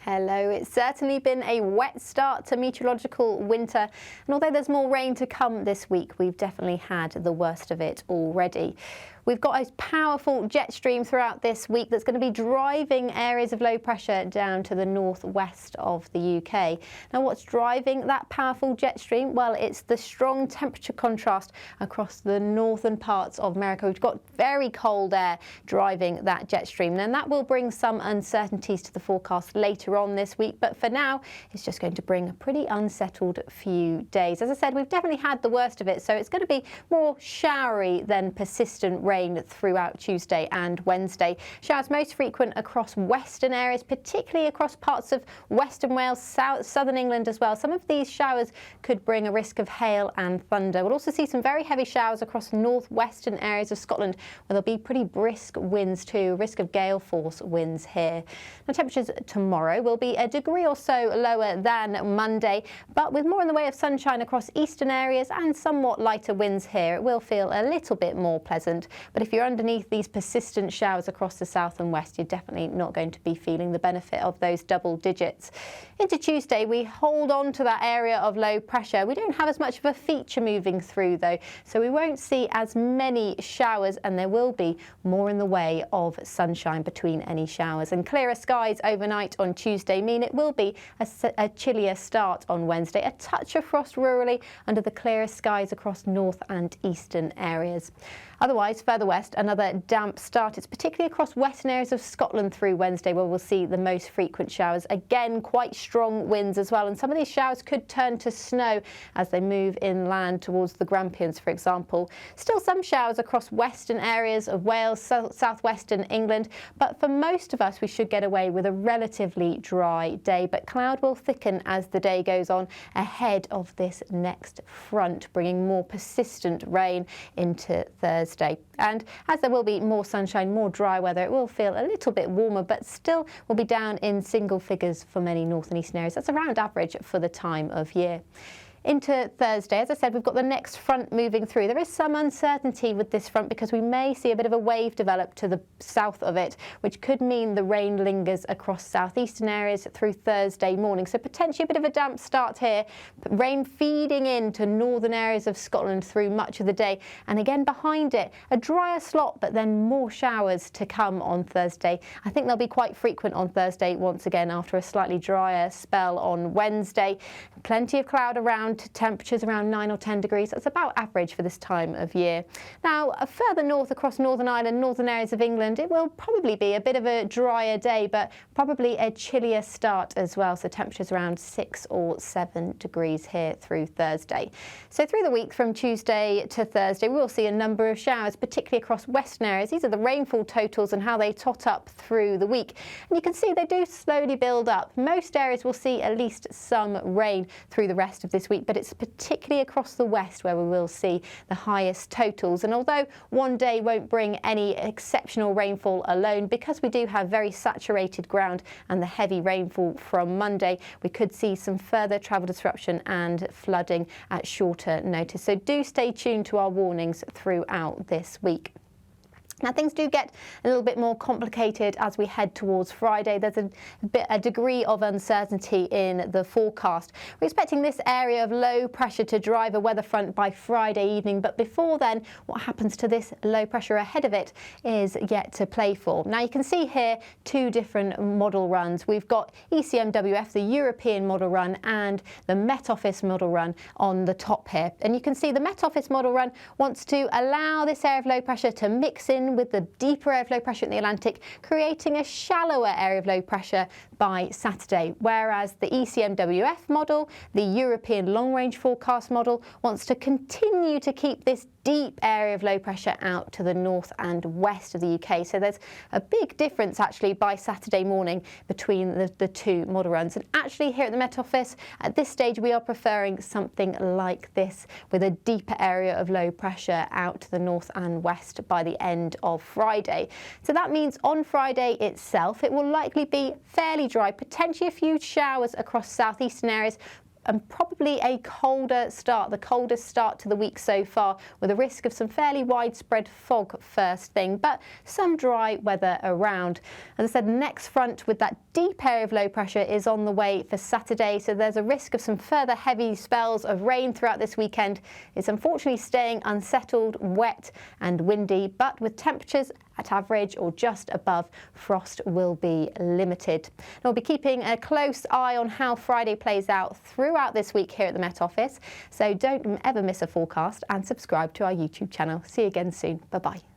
Hello, it's certainly been a wet start to meteorological winter, and although there's more rain to come this week, we've definitely had the worst of it already. We've got a powerful jet stream throughout this week that's going to be driving areas of low pressure down to the northwest of the UK. Now, what's driving that powerful jet stream? Well, it's the strong temperature contrast across the northern parts of America. We've got very cold air driving that jet stream, and that will bring some uncertainties to the forecast later on this week. But for now, it's just going to bring a pretty unsettled few days. As I said, we've definitely had the worst of it, so it's going to be more showery than persistent rain throughout Tuesday and Wednesday. Showers most frequent across western areas, particularly across parts of western Wales, southern England as well. Some of these showers could bring a risk of hail and thunder. We'll also see some very heavy showers across northwestern areas of Scotland, where there'll be pretty brisk winds too, risk of gale force winds here. Now, temperatures tomorrow will be a degree or so lower than Monday, but with more in the way of sunshine across eastern areas and somewhat lighter winds here, it will feel a little bit more pleasant. But if you're underneath these persistent showers across the south and west, you're definitely not going to be feeling the benefit of those double digits. Into Tuesday, we hold on to that area of low pressure. We don't have as much of a feature moving through though, so we won't see as many showers, and there will be more in the way of sunshine between any showers. And clearer skies overnight on Tuesday mean it will be a chillier start on Wednesday. A touch of frost rurally under the clearest skies across north and eastern areas. Otherwise, further west, another damp start. It's particularly across western areas of Scotland through Wednesday where we'll see the most frequent showers. Again, quite strong winds as well, and some of these showers could turn to snow as they move inland towards the Grampians, for example. Still some showers across western areas of Wales, southwestern England, but for most of us we should get away with a relatively dry day, but cloud will thicken as the day goes on ahead of this next front, bringing more persistent rain into Thursday. And as there will be more sunshine, more dry weather, it will feel a little bit warmer, but still will be down in single figures for many north and eastern areas. That's around average for the time of year. Into Thursday, as I said, we've got the next front moving through. There is some uncertainty with this front because we may see a bit of a wave develop to the south of it, which could mean the rain lingers across southeastern areas through Thursday morning. So potentially a bit of a damp start here, but rain feeding into northern areas of Scotland through much of the day. And again behind it, a drier slot, but then more showers to come on Thursday. I think they'll be quite frequent on Thursday once again after a slightly drier spell on Wednesday. Plenty of cloud around. Temperatures around 9 or 10 degrees. That's about average for this time of year. Now, further north across Northern Ireland, northern areas of England, it will probably be a bit of a drier day, but probably a chillier start as well. So temperatures around 6 or 7 degrees here through Thursday. So through the week from Tuesday to Thursday, we will see a number of showers, particularly across western areas. These are the rainfall totals and how they tot up through the week. And you can see they do slowly build up. Most areas will see at least some rain through the rest of this week, but it's particularly across the west where we will see the highest totals. And although one day won't bring any exceptional rainfall alone, because we do have very saturated ground and the heavy rainfall from Monday, we could see some further travel disruption and flooding at shorter notice. So do stay tuned to our warnings throughout this week. Now, things do get a little bit more complicated as we head towards Friday. There's a degree of uncertainty in the forecast. We're expecting this area of low pressure to drive a weather front by Friday evening, but before then, what happens to this low pressure ahead of it is yet to play for. Now, you can see here two different model runs. We've got ECMWF, the European model run, and the Met Office model run on the top here. And you can see the Met Office model run wants to allow this area of low pressure to mix in with the deeper area of low pressure in the Atlantic, creating a shallower area of low pressure by Saturday, whereas the ECMWF model, the European long-range forecast model, wants to continue to keep this deep area of low pressure out to the north and west of the UK. So there's a big difference actually by Saturday morning between the two model runs. And actually here at the Met Office, at this stage, we are preferring something like this, with a deeper area of low pressure out to the north and west by the end of Friday. So that means on Friday itself, it will likely be fairly dry, potentially a few showers across southeastern areas, and probably a colder start, the coldest start to the week so far, with a risk of some fairly widespread fog first thing, but some dry weather around. As I said, the next front with that deep area of low pressure is on the way for Saturday, so there's a risk of some further heavy spells of rain throughout this weekend. It's unfortunately staying unsettled, wet and windy, but with temperatures at average or just above, frost will be limited. And we'll be keeping a close eye on how Friday plays out throughout this week here at the Met Office, so don't ever miss a forecast and subscribe to our YouTube channel. See you again soon. Bye-bye.